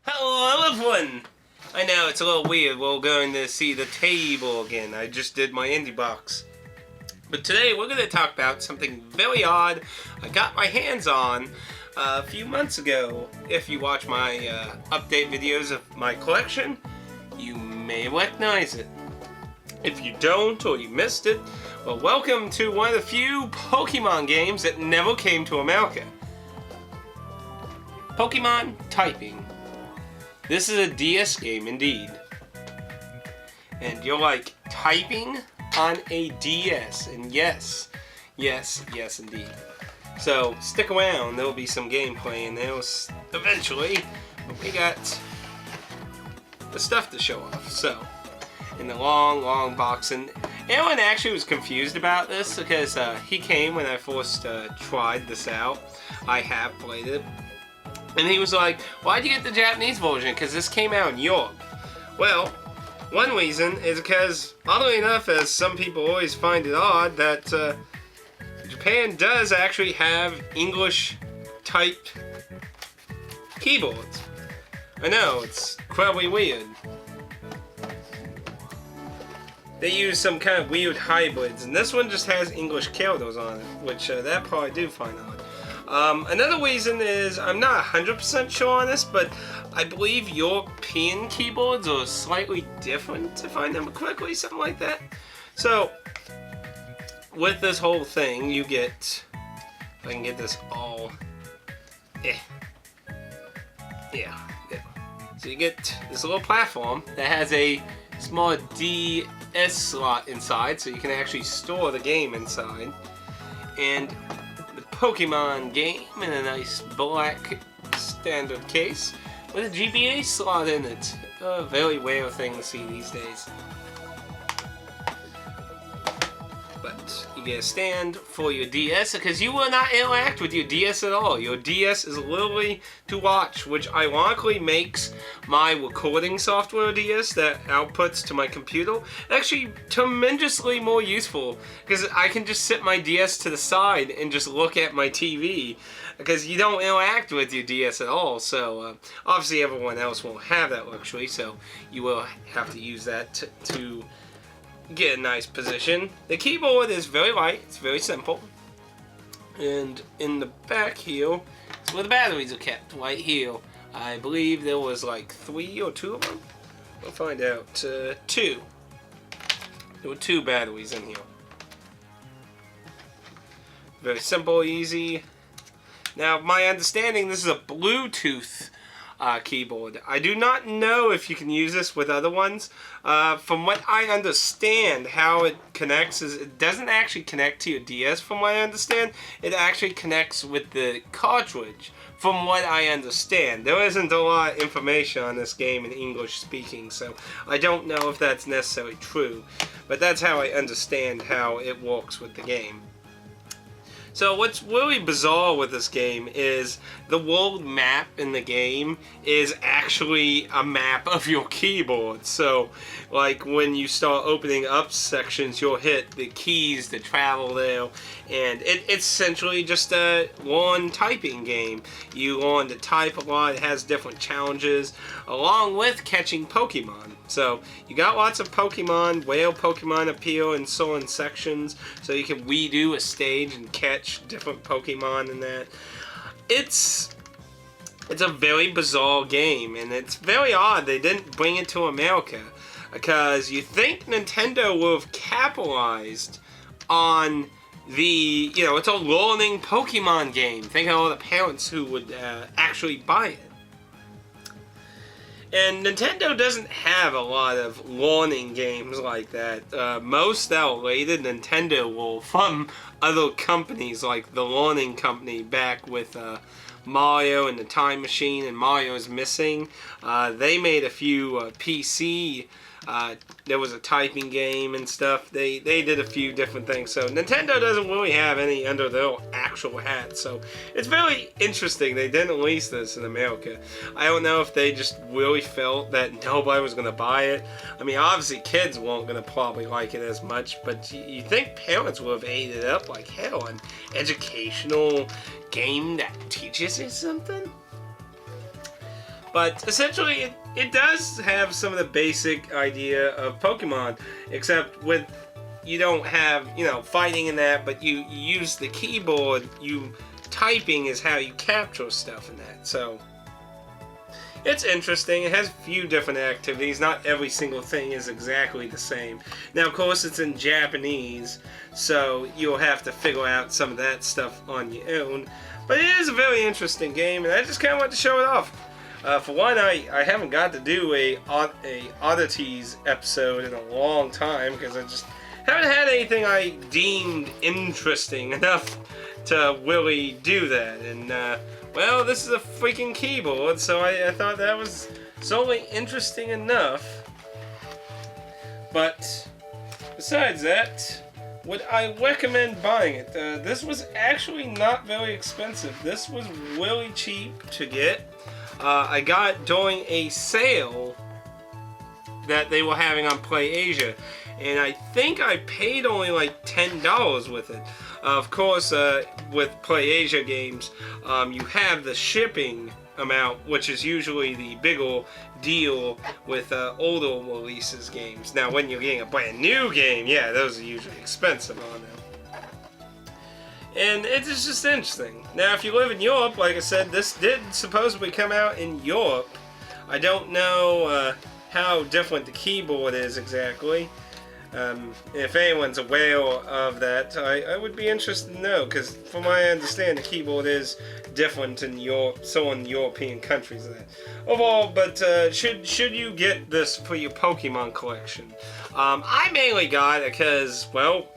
Hello everyone! I know it's a little weird, we're going to see the table again. I just did my indie box. But today we're going to talk about something very odd I got my hands on a few months ago. If you watch my update videos of my collection, you may recognize it. If you don't, or you missed it, well, welcome to one of the few Pokemon games that never came to America. Pokemon Typing. This is a DS game indeed. And you're like, typing on a DS, and yes indeed. So stick around, there will be some gameplay in there eventually, but we got the stuff to show off. So, in the long box, and Aaron actually was confused about this because he came when I first tried this out. I have played it, and he was like, why'd you get the Japanese version? Because this came out in Europe. Well, one reason is because, oddly enough, as some people always find it odd, that Japan does actually have English-typed keyboards. I know, it's incredibly weird. They use some kind of weird hybrids, and this one just has English characters on it, which that part I do find odd. Another reason is, I'm not 100% sure on this, but I believe European keyboards are slightly different, if I remember correctly, something like that. So, with this whole thing, you get, if I can get this all, yeah. So you get this little platform that has a small DS slot inside, so you can actually store the game inside. And the Pokemon game in a nice black standard case with a GBA slot in it. A very rare thing to see these days. But you get a stand for your DS because you will not interact with your DS at all. Your DS is literally to watch, which ironically makes my recording software DS that outputs to my computer actually tremendously more useful, because I can just sit my DS to the side and just look at my TV, because you don't interact with your DS at all. So obviously everyone else won't have that luxury, so you will have to use that to get a nice position. The keyboard is very light, it's very simple. And in the back here is where the batteries are kept, right here. I believe there was like 3 or 2 of them. We'll find out. 2. There were 2 batteries in here. Very simple, easy. Now, my understanding, this is a Bluetooth keyboard. I do not know if you can use this with other ones. From what I understand, how it connects is it doesn't actually connect to your DS, from what I understand. It actually connects with the cartridge, from what I understand. There isn't a lot of information on this game in English speaking, so I don't know if that's necessarily true. But that's how I understand how it works with the game. So what's really bizarre with this game is the world map in the game is actually a map of your keyboard. So like when you start opening up sections, you'll hit the keys to travel there, and it's essentially just a one typing game. You learn to type a lot. It has different challenges along with catching Pokemon. So you got lots of Pokemon, whale Pokemon appear in certain sections, so you can redo a stage and catch different Pokemon in that. It's a very bizarre game, and it's very odd they didn't bring it to America, because you think Nintendo would have capitalized on the, it's a learning Pokemon game. Think of all the parents who would actually buy it. And Nintendo doesn't have a lot of learning games like that. Most that are rated Nintendo were from other companies, like the Learning Company back with Mario and the Time Machine and Mario's Missing. They made a few PC There was a typing game and stuff. They did a few different things. So Nintendo doesn't really have any under their actual hat. So it's very interesting. They didn't release this in America. I don't know if they just really felt that nobody was going to buy it. I mean, obviously kids weren't going to probably like it as much, but you think parents would have ate it up like hell. An educational game that teaches you something? But essentially, it does have some of the basic idea of Pokemon, except with, you don't have, fighting in that, but you use the keyboard. Typing is how you capture stuff in that. So it's interesting. It has a few different activities. Not every single thing is exactly the same. Now, of course, it's in Japanese, so you'll have to figure out some of that stuff on your own. But it is a very interesting game, and I just kind of want to show it off. For one, I haven't got to do a oddities episode in a long time because I just haven't had anything I deemed interesting enough to really do that. And well, this is a freaking keyboard, so I thought that was solely interesting enough. But besides that, would I recommend buying it? This was actually not very expensive. This was really cheap to get. I got it during a sale that they were having on PlayAsia, and I think I paid only like $10 with it. Of course, with PlayAsia games, you have the shipping amount, which is usually the bigger deal with older releases games. Now, when you're getting a brand new game, yeah, those are usually expensive on them. And it's just interesting. Now, if you live in Europe, like I said, this did supposedly come out in Europe. I don't know how different the keyboard is exactly. If anyone's aware of that, I would be interested to know, because from what I understand, the keyboard is different in Europe, so in European countries. Overall, but should you get this for your Pokemon collection? I mainly got it because, well,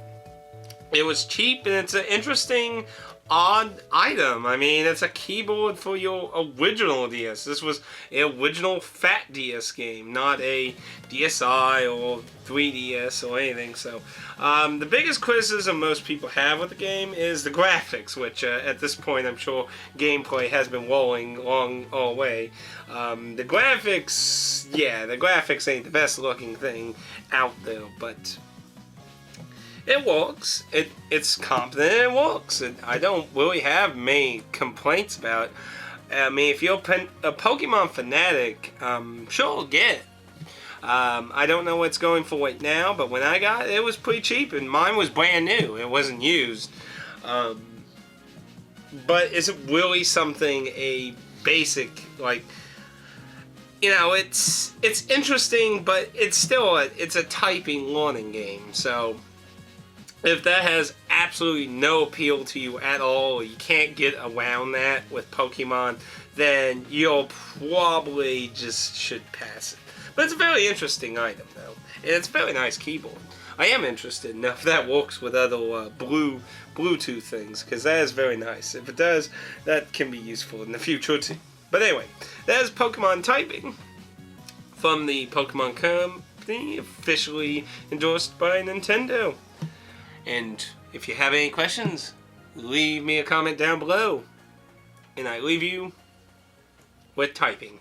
it was cheap, and it's an interesting, odd item. I mean, it's a keyboard for your original DS. This was an original Fat DS game, not a DSi or 3DS or anything. So, the biggest criticism most people have with the game is the graphics, which at this point I'm sure gameplay has been rolling along all the way. The graphics, yeah, the graphics ain't the best looking thing out there, but it works. It's competent and it works. I don't really have many complaints about it. I mean, if you're a Pokemon fanatic, sure, get it. I don't know what's going for right now, but when I got it, it was pretty cheap, and mine was brand new. It wasn't used. But is it really something, a basic, like, it's interesting, but it's still it's a typing learning game, so if that has absolutely no appeal to you at all, or you can't get around that with Pokemon, then you'll probably just should pass it. But it's a very interesting item, though, and it's a very nice keyboard. I am interested in if that works with other Bluetooth things, because that is very nice. If it does, that can be useful in the future, too. But anyway, that is Pokemon typing from the Pokemon Company, officially endorsed by Nintendo. And if you have any questions, leave me a comment down below. And I leave you with typing.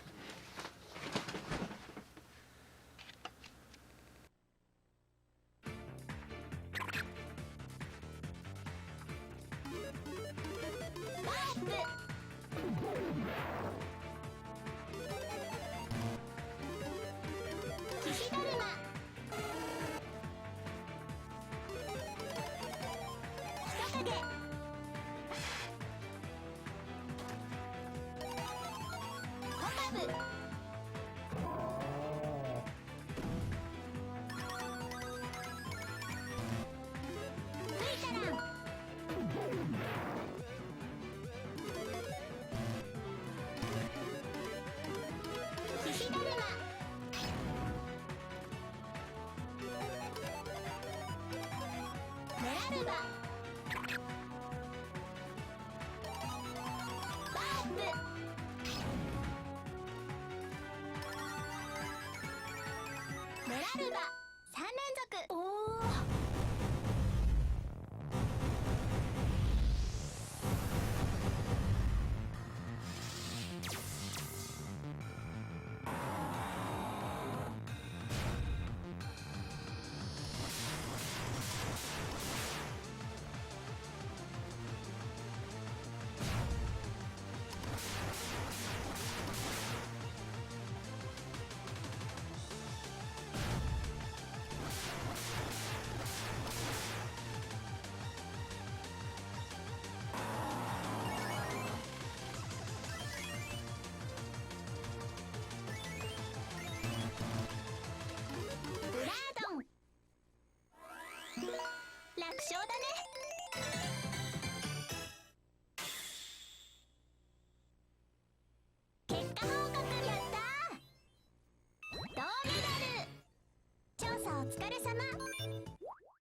楽勝